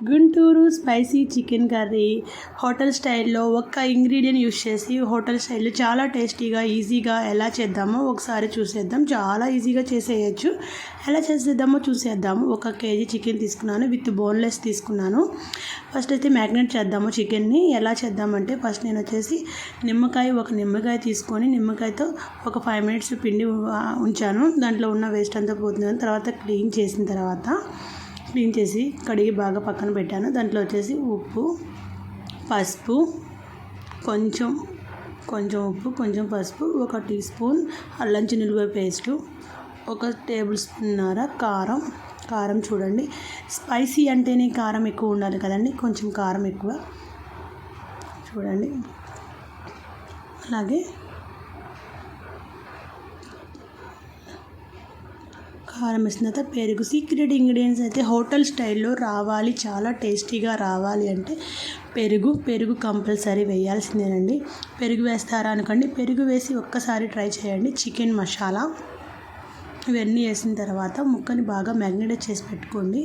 Guntur spicy chicken curry hotel స్టైల్లో ఒక్క ingredient use చేసి హోటల్ స్టైల్లో చాలా టేస్టీగా ఈజీగా ఎలా చేద్దామో ఒకసారి చూసేద్దాం. చాలా ఈజీగా చేసేయచ్చు. ఎలా చేసేద్దామో చూసేద్దాము. 1 కేజీ చికెన్ తీసుకున్నాను, విత్ బోన్లెస్ తీసుకున్నాను. ఫస్ట్ అయితే మ్యాగ్నేట్ చేద్దాము చికెన్ని. ఎలా చేద్దామంటే ఫస్ట్ నేను వచ్చేసి ఒక నిమ్మకాయ తీసుకొని నిమ్మకాయతో ఒక 5 మినిట్స్ పిండి ఉంచాను. దాంట్లో ఉన్న వేస్ట్ అంతా పోతుంది. తర్వాత క్లీన్ చేసి కడిగి బాగా పక్కన పెట్టాను. దాంట్లో వచ్చేసి ఉప్పు, పసుపు, కొంచెం ఉప్పు, కొంచెం పసుపు, 1 టీ స్పూన్ అల్లం చిన్నులపాయ పేస్టు, 1 టేబుల్ స్పూన్నర కారం. చూడండి, స్పైసీ అంటేనే కారం ఎక్కువ ఉండాలి కదండి, కొంచెం కారం ఎక్కువ చూడండి. అలాగే కారం వేసిన తర్వాత పెరుగు. సీక్రెట్ ఇంగ్రీడియంట్స్ అయితే హోటల్ స్టైల్లో రావాలి, చాలా టేస్టీగా రావాలి అంటే పెరుగు కంపల్సరీ వేయాల్సిందేనండి. పెరుగు వేస్తారా అనుకోండి, పెరుగు వేసి ఒక్కసారి ట్రై చేయండి. చికెన్ మసాలా ఇవన్నీ వేసిన తర్వాత ముక్కని బాగా మ్యాగ్నేట్ చేసి పెట్టుకోండి.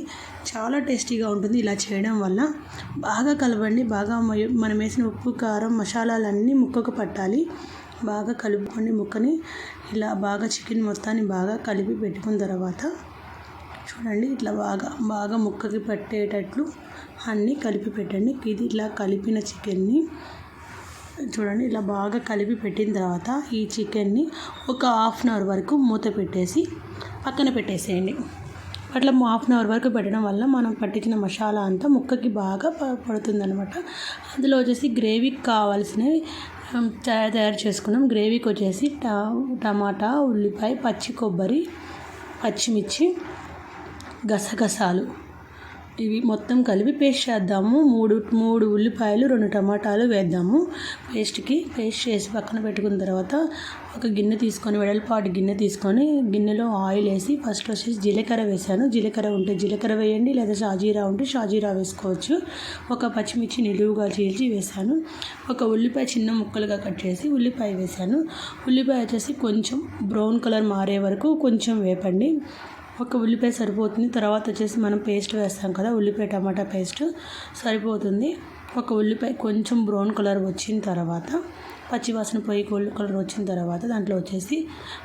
చాలా టేస్టీగా ఉంటుంది ఇలా చేయడం వల్ల. బాగా కలపండి. బాగా మనం వేసిన ఉప్పు, కారం, మసాలాలన్నీ ముక్కకు పట్టాలి. బాగా కలుపుకోండి ముక్కని. ఇలా బాగా చికెన్ మొత్తాన్ని బాగా కలిపి పెట్టుకున్న తర్వాత చూడండి, ఇట్లా బాగా ముక్కకి పట్టేటట్లు అన్నీ కలిపి పెట్టండి. ఇది ఇలా కలిపిన చికెన్ని చూడండి, ఇలా బాగా కలిపి పెట్టిన తర్వాత ఈ చికెన్ని ఒక హాఫ్ అన్ అవర్ వరకు మూత పెట్టేసి పక్కన పెట్టేసేయండి. అట్లా హాఫ్ అన్ అవర్ వరకు పెట్టడం వల్ల మనం పట్టించిన మసాలా అంతా ముక్కకి బాగా పడుతుందన్నమాట. అందులో వచ్చేసి గ్రేవీకి కావాల్సినవి తయారు చేసుకున్నాం. గ్రేవీకి వచ్చేసి టమాటా, ఉల్లిపాయ, పచ్చి కొబ్బరి, పచ్చిమిర్చి, గసగసాలు ఇవి మొత్తం కలిపి పేస్ట్ చేద్దాము. మూడు ఉల్లిపాయలు, 2 టమాటాలు వేద్దాము పేస్ట్ చేసి పక్కన పెట్టుకున్న తర్వాత ఒక గిన్నె తీసుకొని, వెడల్పాటి గిన్నె తీసుకొని గిన్నెలో ఆయిల్ వేసి ఫస్ట్ వచ్చేసి జీలకర్ర వేసాను. జీలకర్ర ఉంటే జీలకర్ర వేయండి, లేదా షాజీరా ఉంటే షాజీరా వేసుకోవచ్చు. 1 పచ్చిమిర్చి నిలువుగా చీల్చి వేసాను. 1 ఉల్లిపాయ చిన్న ముక్కలుగా కట్ చేసి ఉల్లిపాయ వేసాను. ఉల్లిపాయ వచ్చేసి కొంచెం బ్రౌన్ కలర్ మారే వరకు కొంచెం వేపండి. 1 ఉల్లిపాయ సరిపోతుంది. తర్వాత వచ్చేసి మనం పేస్ట్ వేస్తాం కదా, ఉల్లిపాయ టమాటా పేస్ట్ సరిపోతుంది. 1 ఉల్లిపాయ కొంచెం బ్రౌన్ కలర్ వచ్చిన తర్వాత, పచ్చివాసన పోయి గోల్డ్ కలర్ వచ్చిన తర్వాత దాంట్లో వచ్చేసి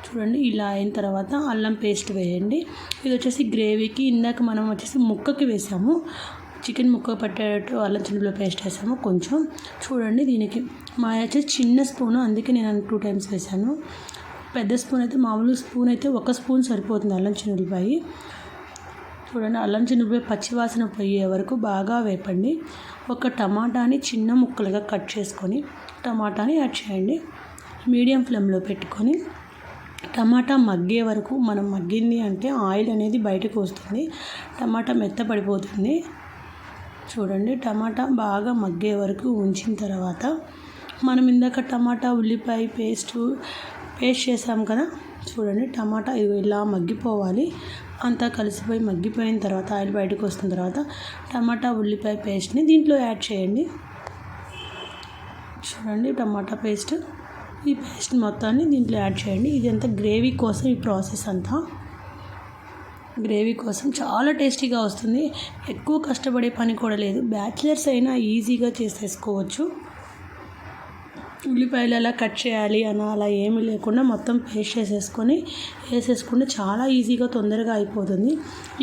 చూడండి, ఇలా అయిన తర్వాత అల్లం పేస్ట్ వేయండి. ఇది వచ్చేసి గ్రేవీకి. ఇందాక మనం వచ్చేసి ముక్కకి వేసాము, చికెన్ ముక్క పట్టేటట్టు అల్లం చిన్నులపాయ పేస్ట్ వేసాము కొంచెం. చూడండి, దీనికి మా వచ్చేసి చిన్న స్పూను, అందుకే నేను 2 టైమ్స్ వేసాను. పెద్ద స్పూన్ అయితే, మామూలు స్పూన్ అయితే 1 స్పూన్ సరిపోతుంది అల్లం చిన్నులపాయ. చూడండి, అల్లం చిన్నులపాయ పచ్చివాసన పోయే వరకు బాగా వేపండి. 1 టమాటాని చిన్న ముక్కలుగా కట్ చేసుకొని టమాటాని యాడ్ చేయండి. మీడియం ఫ్లేమ్లో పెట్టుకొని టమాటా మగ్గే వరకు, మనం మగ్గింది అంటే ఆయిల్ అనేది బయటకు వస్తుంది, టమాటా మెత్తపడిపోతుంది. చూడండి, టమాటా బాగా మగ్గే వరకు ఉంచిన తర్వాత మనం ఇందాక టమాటా ఉల్లిపాయ పేస్ట్ చేసాం కదా, చూడండి టమాటా ఇలా మగ్గిపోవాలి. అంతా కలిసిపోయి మగ్గిపోయిన తర్వాత ఆయిల్ బయటకు వస్తున్న తర్వాత టమాటా ఉల్లిపాయ పేస్ట్ని దీంట్లో యాడ్ చేయండి. చూడండి, టమాటా పేస్ట్, ఈ పేస్ట్ మొత్తాన్ని దీంట్లో యాడ్ చేయండి. ఇదంతా గ్రేవీ కోసం, ఈ ప్రాసెస్ అంతా గ్రేవీ కోసం చాలా టేస్టీగా వస్తుంది. ఎక్కువ కష్టపడే పని కూడా లేదు. బ్యాచిలర్స్ అయినా ఈజీగా చేసేసుకోవచ్చు. ఉల్లిపాయలు ఎలా కట్ చేయాలి అలా ఏమీ లేకుండా మొత్తం పేస్ట్ వేసేసుకుంటే చాలా ఈజీగా తొందరగా అయిపోతుంది.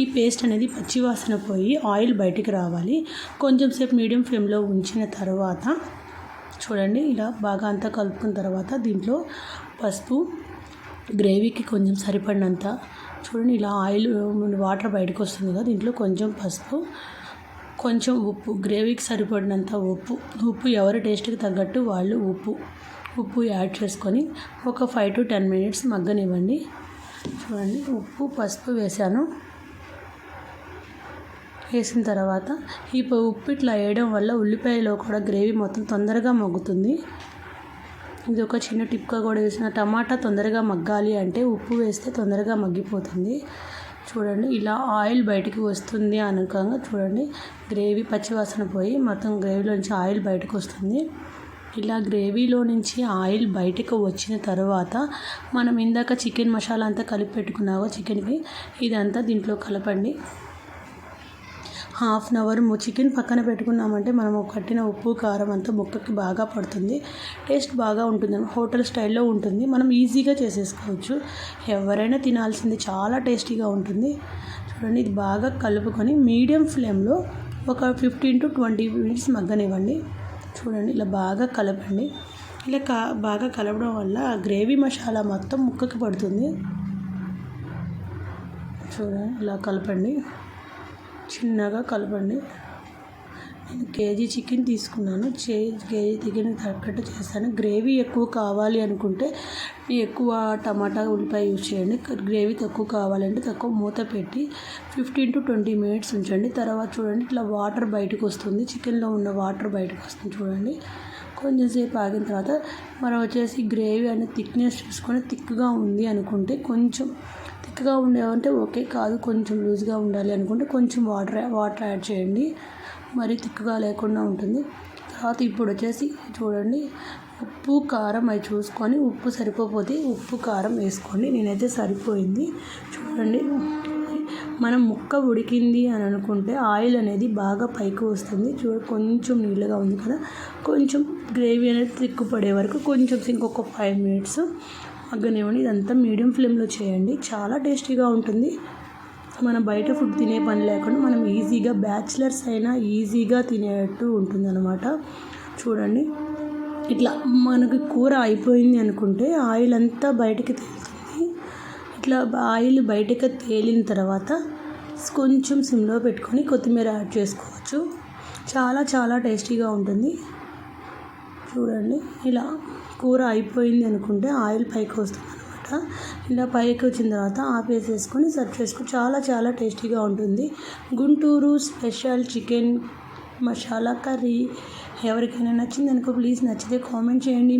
ఈ పేస్ట్ అనేది పచ్చివాసన పోయి ఆయిల్ బయటికి రావాలి. కొంచెం సేపు మీడియం ఫ్లేమ్లో ఉంచిన తర్వాత చూడండి, ఇలా బాగా అంతా కలుపుకున్న తర్వాత దీంట్లో పసుపు, గ్రేవీకి కొంచెం సరిపడినంత చూడండి, ఇలా ఆయిల్ వాటర్ బయటకు వస్తుంది కదా, దీంట్లో కొంచెం పసుపు, కొంచెం ఉప్పు, గ్రేవీకి సరిపడినంత ఉప్పు ఎవరి టేస్ట్కి తగ్గట్టు వాళ్ళు ఉప్పు యాడ్ చేసుకొని ఒక 5 to 10 మినిట్స్ మగ్గనివ్వండి. చూడండి, ఉప్పు పసుపు వేసాను. వేసిన తర్వాత ఈ ఉప్పు ఇట్లా వేయడం వల్ల ఉల్లిపాయలో కూడా గ్రేవీ మొత్తం తొందరగా మగ్గుతుంది. ఇది ఒక చిన్న టిప్గా కూడా వేసిన. టమాటా తొందరగా మగ్గాలి అంటే ఉప్పు వేస్తే తొందరగా మగ్గిపోతుంది. చూడండి, ఇలా ఆయిల్ బయటికి వస్తుంది అనగా చూడండి, గ్రేవీ పచ్చివాసన పోయి మొత్తం గ్రేవీలో నుంచి ఆయిల్ బయటకు వస్తుంది. ఇలా గ్రేవీలో నుంచి ఆయిల్ బయటకు వచ్చిన తర్వాత మనం ఇందాక చికెన్ మసాలా అంతా కలిపి పెట్టుకున్నావో చికెన్కి, ఇదంతా దీంట్లో కలపండి. హాఫ్ అన్ అవర్ చికెన్ పక్కన పెట్టుకున్నామంటే మనం కట్టిన ఉప్పు కారం అంతా ముక్కకి బాగా పడుతుంది, టేస్ట్ బాగా ఉంటుంది. హోటల్ స్టైల్లో ఉంటుంది, మనం ఈజీగా చేసేసుకోవచ్చు, ఎవరైనా తినాల్సింది, చాలా టేస్టీగా ఉంటుంది. చూడండి, ఇది బాగా కలుపుకొని మీడియం ఫ్లేమ్లో ఒక 15 to 20 minutes మగ్గనివ్వండి. చూడండి, ఇలా బాగా కలపండి. ఇలా బాగా కలపడం వల్ల ఆ గ్రేవీ మసాలా మొత్తం ముక్కకి పడుతుంది. చూడండి, ఇలా కలపండి, చిన్నగా కలపండి. నేను కేజీ చికెన్ తీసుకున్నాను, కేజీ చికెన్ తగ్గట్టు చేస్తాను. గ్రేవీ ఎక్కువ కావాలి అనుకుంటే ఎక్కువ టమాటా ఉల్లిపాయ యూజ్ చేయండి. గ్రేవీ తక్కువ కావాలంటే తక్కువ మూత పెట్టి 15 to 20 minutes ఉంచండి. తర్వాత చూడండి, ఇట్లా వాటర్ బయటకు వస్తుంది, చికెన్లో ఉన్న వాటర్ బయటకు వస్తుంది. చూడండి, కొంచెం సేపు ఆగిన తర్వాత మనం గ్రేవీ అనేది థిక్నెస్ చూసుకొని థిక్గా ఉంది అనుకుంటే కొంచెం థిక్గా ఉండేవంటే ఓకే, కాదు కొంచెం లూజ్గా ఉండాలి అనుకుంటే కొంచెం వాటర్ యాడ్ చేయండి, మరి థిక్గా లేకుండా ఉంటుంది. తర్వాత ఇప్పుడు చూడండి, ఉప్పు కారం అవి చూసుకొని, ఉప్పు సరిపోతే ఉప్పు కారం వేసుకోండి. నేనైతే సరిపోయింది. చూడండి, మనం ముక్క ఉడికింది అని అనుకుంటే ఆయిల్ అనేది బాగా పైకి వస్తుంది. కొంచెం నీళ్ళగా ఉంది కదా, కొంచెం గ్రేవీ అనేది తిక్కుపడే వరకు కొంచెం ఇంకొక 5 minutes మగ్గనివ్వండి. ఇదంతా మీడియం ఫ్లేమ్లో చేయండి, చాలా టేస్టీగా ఉంటుంది. మనం బయట ఫుడ్ తినే పని లేకుండా మనం ఈజీగా, బ్యాచిలర్స్ అయినా ఈజీగా తినేటట్టు ఉంటుందన్నమాట. చూడండి, ఇట్లా మనకి కూర అయిపోయింది అనుకుంటే ఆయిల్ అంతా బయటకి తేలుతుంది. ఇట్లా ఆయిల్ బయటకు తేలిన తర్వాత కొంచెం సిమ్లో పెట్టుకొని కొత్తిమీర యాడ్ చేసుకోవచ్చు, చాలా చాలా టేస్టీగా ఉంటుంది. చూడండి, ఇలా కూర అయిపోయింది అనుకుంటే ఆయిల్ పైకి వస్తుంది అనమాట. ఇలా పైకి వచ్చిన తర్వాత ఆపేసేసుకొని సర్వ్ చేసుకో, చాలా చాలా టేస్టీగా ఉంటుంది. Guntur special chicken masala curry. ఎవరికైనా నచ్చింది అనుకో, ప్లీజ్ నచ్చితే కామెంట్ చేయండి.